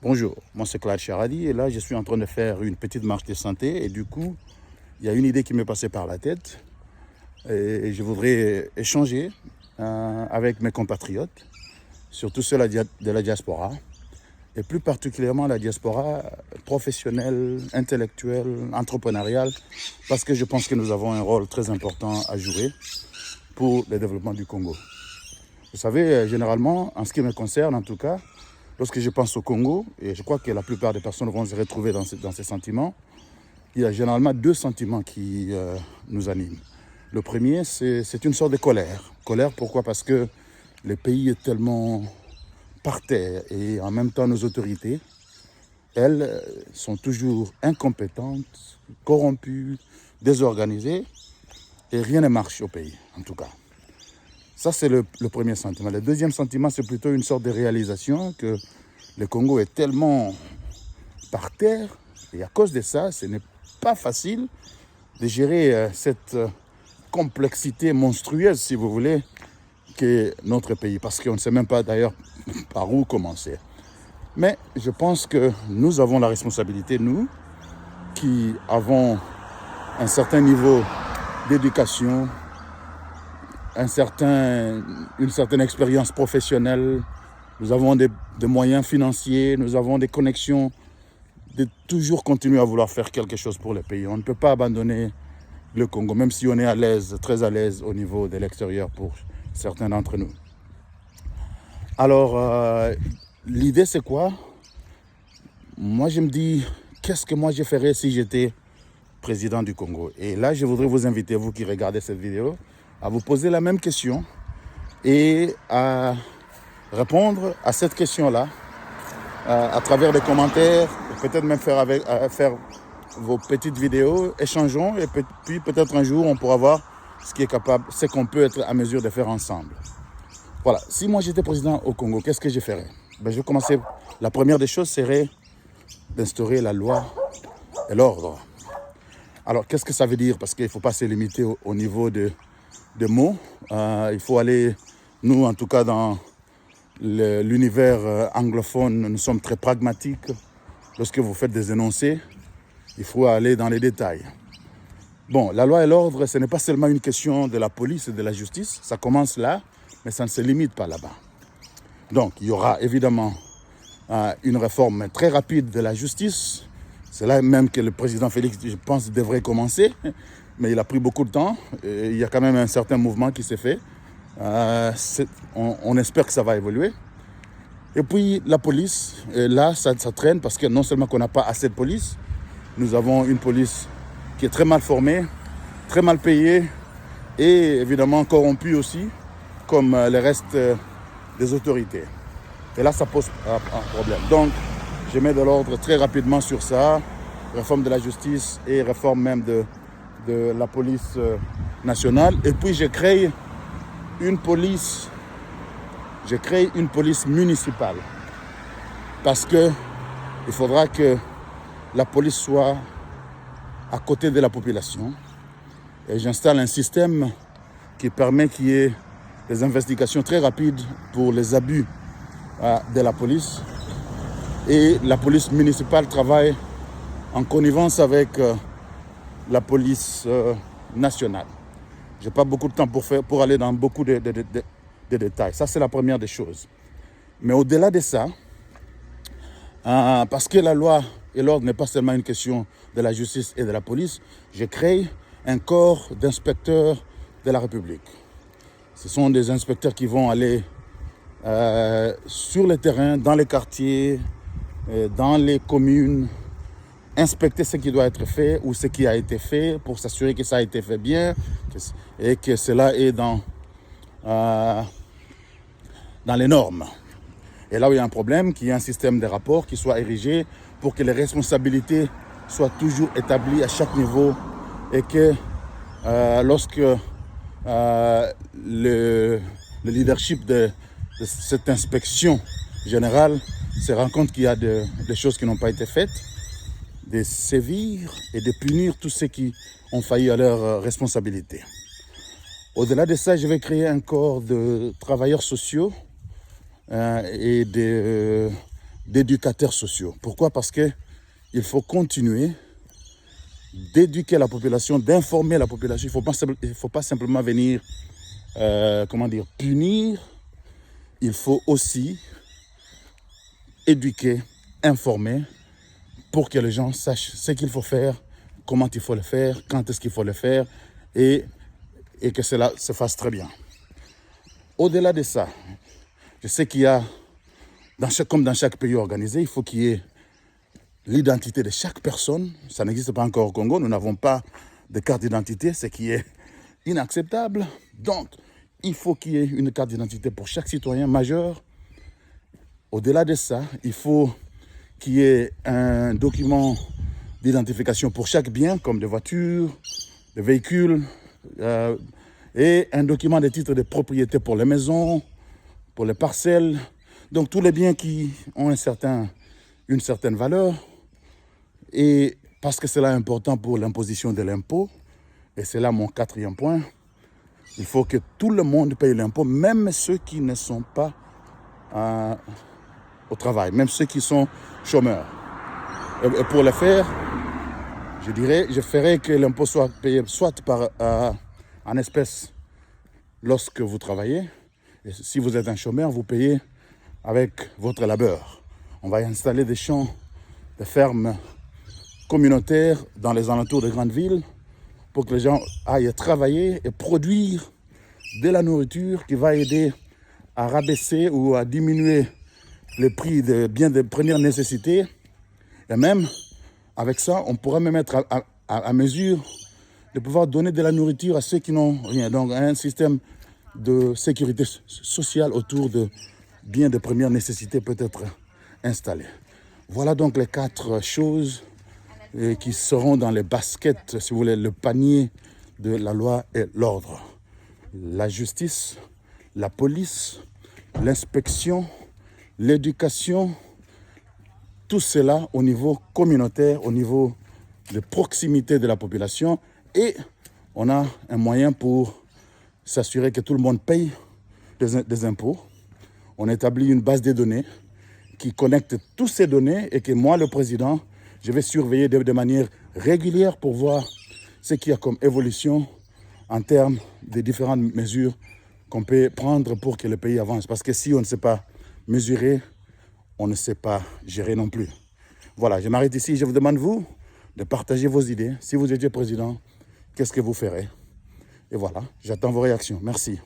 Bonjour, moi c'est Claude Charadi et là je suis en train de faire une petite marche de santé et du coup il y a une idée qui m'est passée par la tête et je voudrais échanger avec mes compatriotes, surtout ceux de la diaspora et plus particulièrement la diaspora professionnelle, intellectuelle, entrepreneuriale parce que je pense que nous avons un rôle très important à jouer pour le développement du Congo. Vous savez, généralement, en ce qui me concerne en tout cas, lorsque je pense au Congo, et je crois que la plupart des personnes vont se retrouver dans ces sentiments, il y a généralement deux sentiments qui nous animent. Le premier, c'est une sorte de colère. Colère, pourquoi? Parce que le pays est tellement par terre et en même temps nos autorités, elles sont toujours incompétentes, corrompues, désorganisées et rien ne marche au pays, en tout cas. Ça, c'est le premier sentiment. Le deuxième sentiment, c'est plutôt une sorte de réalisation que le Congo est tellement par terre et à cause de ça, ce n'est pas facile de gérer cette complexité monstrueuse, si vous voulez, qu'est notre pays. Parce qu'on ne sait même pas d'ailleurs par où commencer. Mais je pense que nous avons la responsabilité, nous, qui avons un certain niveau d'éducation, une certaine expérience professionnelle, nous avons des moyens financiers, nous avons des connexions, de toujours continuer à vouloir faire quelque chose pour le pays. On ne peut pas abandonner le Congo, même si on est à l'aise, très à l'aise au niveau de l'extérieur pour certains d'entre nous. Alors, l'idée c'est quoi? Moi je me dis, qu'est-ce que moi je ferais si j'étais président du Congo? Et là, je voudrais vous inviter, vous qui regardez cette vidéo, à vous poser la même question et à répondre à cette question-là à travers des commentaires, peut-être même faire vos petites vidéos, échangeons et puis peut-être un jour on pourra voir ce qu'on peut être à mesure de faire ensemble. Voilà, si moi j'étais président au Congo, qu'est-ce que je ferais? Je vais commencer, la première des choses serait d'instaurer la loi et l'ordre. Alors qu'est-ce que ça veut dire? Parce qu'il ne faut pas se limiter au niveau de mots. Il faut aller, nous en tout cas dans l'univers anglophone, nous sommes très pragmatiques. Lorsque vous faites des énoncés, il faut aller dans les détails. Bon, la loi et l'ordre, ce n'est pas seulement une question de la police et de la justice. Ça commence là, mais ça ne se limite pas là-bas. Donc, il y aura évidemment une réforme très rapide de la justice. C'est là même que le président Félix, je pense, devrait commencer. Mais il a pris beaucoup de temps. Et il y a quand même un certain mouvement qui s'est fait. On espère que ça va évoluer. Et puis la police, là, ça traîne parce que non seulement qu'on n'a pas assez de police, nous avons une police qui est très mal formée, très mal payée et évidemment corrompue aussi, comme le reste des autorités. Et là, ça pose un problème. Donc, je mets de l'ordre très rapidement sur ça. Réforme de la justice et réforme même de la police nationale. Et puis, je crée une police municipale. Parce qu'il faudra que la police soit à côté de la population. Et j'installe un système qui permet qu'il y ait des investigations très rapides pour les abus de la police. Et la police municipale travaille en connivence avec la police nationale. Je n'ai pas beaucoup de temps pour aller dans beaucoup de détails. Ça, c'est la première des choses. Mais au-delà de ça, parce que la loi et l'ordre n'est pas seulement une question de la justice et de la police, je crée un corps d'inspecteurs de la République. Ce sont des inspecteurs qui vont aller sur le terrain, dans les quartiers, dans les communes, inspecter ce qui doit être fait ou ce qui a été fait pour s'assurer que ça a été fait bien et que cela est dans les normes. Et là où il y a un problème, qu'il y ait un système de rapport qui soit érigé pour que les responsabilités soient toujours établies à chaque niveau et que lorsque le leadership de cette inspection générale se rend compte qu'il y a des choses qui n'ont pas été faites, de sévir et de punir tous ceux qui ont failli à leurs responsabilités. Au-delà de ça, je vais créer un corps de travailleurs sociaux et de d'éducateurs sociaux. Pourquoi? Parce qu'il faut continuer d'éduquer la population, d'informer la population. Il ne faut pas simplement venir, punir. Il faut aussi éduquer, informer, pour que les gens sachent ce qu'il faut faire, comment il faut le faire, quand est-ce qu'il faut le faire, et que cela se fasse très bien. Au-delà de ça, je sais qu'il y a, comme dans chaque pays organisé, il faut qu'il y ait l'identité de chaque personne. Ça n'existe pas encore au Congo, nous n'avons pas de carte d'identité, ce qui est inacceptable. Donc, il faut qu'il y ait une carte d'identité pour chaque citoyen majeur. Au-delà de ça, il faut qu'il y ait un document d'identification pour chaque bien, comme des voitures, des véhicules, et un document de titre de propriété pour les maisons, pour les parcelles. Donc tous les biens qui ont une certaine valeur. Et parce que c'est là important pour l'imposition de l'impôt, et c'est là mon 4e point, il faut que tout le monde paye l'impôt, même ceux qui ne sont pas au travail, même ceux qui sont chômeurs. Et pour le faire, je ferai que l'impôt soit payé soit en espèces lorsque vous travaillez, et si vous êtes un chômeur, vous payez avec votre labeur. On va installer des champs, des fermes communautaires dans les alentours de grandes villes pour que les gens aillent travailler et produire de la nourriture qui va aider à rabaisser ou à diminuer les prix des biens de première nécessité. Et même, avec ça, on pourra même être à mesure de pouvoir donner de la nourriture à ceux qui n'ont rien. Donc, un système de sécurité sociale autour de biens de première nécessité peut être installé. Voilà donc les 4 choses qui seront dans les baskets, si vous voulez, le panier de la loi et l'ordre. La justice, la police, l'inspection, l'éducation, tout cela au niveau communautaire, au niveau de proximité de la population. Et on a un moyen pour s'assurer que tout le monde paye des impôts. On établit une base de données qui connecte toutes ces données et que moi, le président, je vais surveiller de manière régulière pour voir ce qu'il y a comme évolution en termes de différentes mesures qu'on peut prendre pour que le pays avance. Parce que si on ne sait pas mesurer, on ne sait pas gérer non plus. Voilà, je m'arrête ici. Je vous demande, vous, de partager vos idées. Si vous étiez président, qu'est-ce que vous ferez? Et voilà, j'attends vos réactions. Merci.